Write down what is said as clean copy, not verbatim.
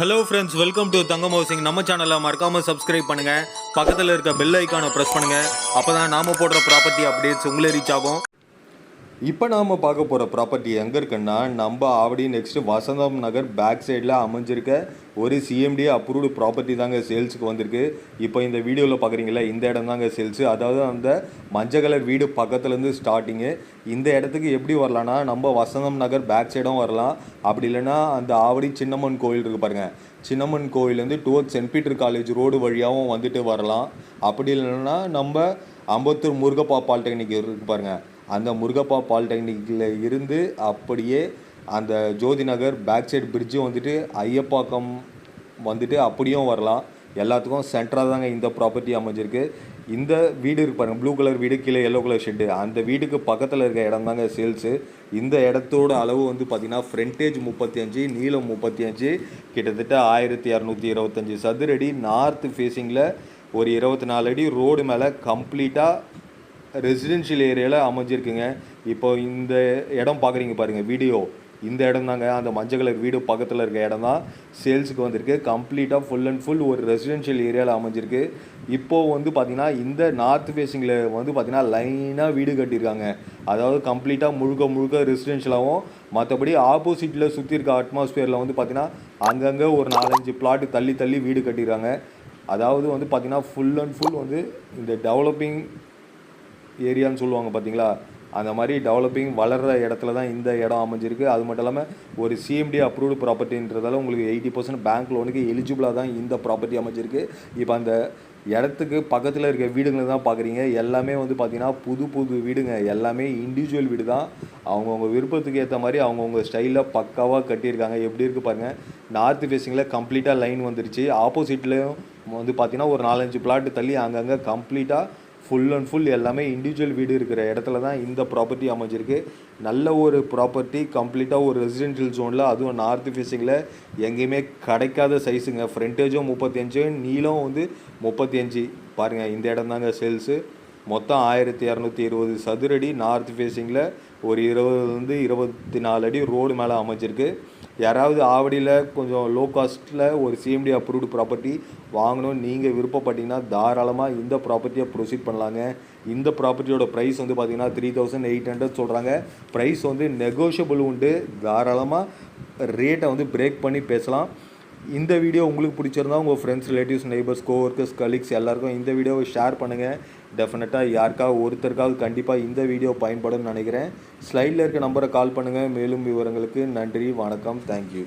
Hello friends, welcome to Thangam housing. நம்ம சேனலை மறக்காமல் சப்ஸ்கிரைப் பண்ணுங்கள். பக்கத்தில் இருக்க பெல் ஐக்கானை ப்ரெஸ் பண்ணுங்கள். அப்போ தான் நாம் போடுற ப்ராப்பர்ட்டி அப்டேட்ஸ் உங்களை ரீச் ஆகும். இப்போ நாம் பார்க்க போகிற ப்ராப்பர்ட்டி எங்கே இருக்குன்னா, நம்ம ஆவடி நெக்ஸ்ட்டு வசந்தம் நகர் பேக் சைடில் அமைஞ்சிருக்க ஒரு சிஎம்டி அப்ரூவ்டு ப்ராப்பர்ட்டி தாங்க சேல்ஸுக்கு வந்திருக்கு. இப்போ இந்த வீடியோவில் பார்க்குறீங்களா, இந்த இடம் தாங்க சேல்ஸு. அதாவது அந்த மஞ்சள் கலர் வீடு பக்கத்துலேருந்து ஸ்டார்டிங்கு. இந்த இடத்துக்கு எப்படி வரலான்னா, நம்ம வசந்தம் நகர் பேக் சைடும் வரலாம். அப்படி இல்லைன்னா அந்த ஆவடி சின்னம்மன் கோயில் இருக்குது பாருங்கள், சின்னம்மன் கோயிலேருந்து towards Saint Peter college road வழியாகவும் வந்துட்டு வரலாம். அப்படி இல்லைன்னா நம்ம அம்பத்தூர் முருகப்பா பாலிடெக்னிக் இருக்குது பாருங்கள், அந்த முருகப்பா பாலிடெக்னிக்கில் இருந்து அப்படியே அந்த ஜோதி நகர் பேக் சைடு பிரிட்ஜும் வந்துட்டு ஐயப்பாக்கம் வந்துட்டு அப்படியும் வரலாம். எல்லாத்துக்கும் சென்டராக தாங்க இந்த ப்ராப்பர்ட்டி அமைஞ்சிருக்கு. இந்த வீடு இருக்கு பாருங்கள், ப்ளூ கலர் வீடு, கீழே எல்லோ கலர் ஷெட்டு. அந்த வீட்டுக்கு பக்கத்தில் இருக்க இடம் தாங்க சேல்ஸு. இந்த இடத்தோட அளவு வந்து பார்த்திங்கன்னா ஃப்ரண்டேஜ் 35, நீளம் 35, கிட்டத்தட்ட 1225 சதுரடி. நார்த்து ஃபேஸிங்கில் ஒரு 24 அடி ரோடு மேலே கம்ப்ளீட்டாக ரெசிடென்ஷியல் ஏரியாவில் அமைஞ்சிருக்குங்க. இப்போ இந்த இடம் பார்க்குறீங்க பாருங்கள் வீடியோ, இந்த இடம் தாங்க அந்த மஞ்சள் கலர் வீடு பக்கத்தில் இருக்க இடம் தான் சேல்ஸுக்கு வந்திருக்கு. கம்ப்ளீட்டாக ஃபுல் அண்ட் ஃபுல் ஒரு ரெசிடென்ஷியல் ஏரியாவில் அமைஞ்சிருக்கு. இப்போது வந்து பார்த்திங்கன்னா இந்த நார்த் ஃபேஸிங்கில் வந்து பார்த்திங்கன்னா லைனாக வீடு கட்டியிருக்காங்க. அதாவது கம்ப்ளீட்டாக முழுக்க ரெசிடென்ஷியலாகவும், மற்றபடி ஆப்போசிட்டில் சுற்றி இருக்க அட்மாஸ்பியரில் வந்து பார்த்திங்கன்னா அங்கங்கே ஒரு 4-5 பிளாட்டு தள்ளி வீடு கட்டியிருக்காங்க. அதாவது வந்து பார்த்திங்கன்னா ஃபுல் அண்ட் ஃபுல் வந்து இந்த டெவலப்பிங் ஏரியான்னு சொல்லுவாங்க பார்த்தீங்களா, அந்த மாதிரி டெவலப்பிங் வளர்கிற இடத்துல தான் இந்த இடம் அமைஞ்சிருக்கு. அது மட்டும் இல்லாமல் ஒரு சிஎம்டி அப்ரூவ்டு ப்ராப்பர்ட்டின்றதால உங்களுக்கு 80% பேங்க் லோனுக்கு எலிஜிபிளாக தான் இந்த ப்ராப்பர்ட்டி அமைஞ்சிருக்கு. இப்போ அந்த இடத்துக்கு பக்கத்தில் இருக்க வீடுங்களை தான் பார்க்குறீங்க. எல்லாமே வந்து பார்த்திங்கன்னா புது வீடுங்க. எல்லாமே இண்டிவிஜுவல் வீடு தான். அவங்கவுங்க விருப்பத்துக்கு ஏற்ற மாதிரி அவங்கவுங்க ஸ்டைலில் பக்காவாக கட்டியிருக்காங்க. எப்படி இருக்குது பாருங்கள், நார்த் ஃபேஸிங்கில் கம்ப்ளீட்டாக லைன் வந்துருச்சு. ஆப்போசிட்லேயும் வந்து பார்த்திங்கன்னா ஒரு 4-5 பிளாட்டு தள்ளி அங்கங்கே கம்ப்ளீட்டாக ஃபுல் அண்ட் ஃபுல் எல்லாமே இண்டிவிஜுவல் வீடு இருக்கிற இடத்துல தான் இந்த ப்ராப்பர்ட்டி அமைஞ்சிருக்கு. நல்ல ஒரு ப்ராப்பர்ட்டி, கம்ப்ளீட்டாக ஒரு ரெசிடென்ஷியல் ஜோனில், அதுவும் நார்த் ஃபேஸிங்கில் எங்கேயுமே கிடைக்காத சைஸுங்க. ஃப்ரண்டேஜும் 35, நீளம் வந்து 35. பாருங்கள், இந்த இடம் தாங்க சேல்ஸு. மொத்தம் 1220 சதுரடி. நார்த் ஃபேஸிங்கில் ஒரு 20-24 அடி ரோடு மேலே அமைஞ்சிருக்கு. யாராவது ஆவடியில் கொஞ்சம் லோ காஸ்ட்டில் ஒரு சிஎம்டி அப்ரூவ்டு ப்ராப்பர்ட்டி வாங்கணும்னு நீங்கள் விருப்பப்பட்டீங்கன்னா தாராளமாக இந்த ப்ராப்பர்ட்டியை ப்ரொசீட் பண்ணலாங்க. இந்த ப்ராப்பர்ட்டியோட ப்ரைஸ் வந்து பார்த்திங்கன்னா 3800 சொல்கிறாங்க. ப்ரைஸ் வந்து நெகோஷியபிள் உண்டு. தாராளமாக ரேட்டை வந்து பிரேக் பண்ணி பேசலாம். இந்த வீடியோ உங்களுக்கு பிடிச்சிருந்தா உங்கள் friends, relatives, neighbours, co-workers, colleagues எல்லாருக்கும் இந்த வீடியோவை ஷேர் பண்ணுங்கள். டெஃபினட்டாக யாருக்காவது ஒருத்தருக்காவது கண்டிப்பாக இந்த வீடியோ பயன்படும்னு நினைக்கிறேன். ஸ்லைடில் இருக்க நம்பரை கால் பண்ணுங்கள். மேலும் விவரங்களுக்கு நன்றி, வணக்கம், தேங்க்யூ.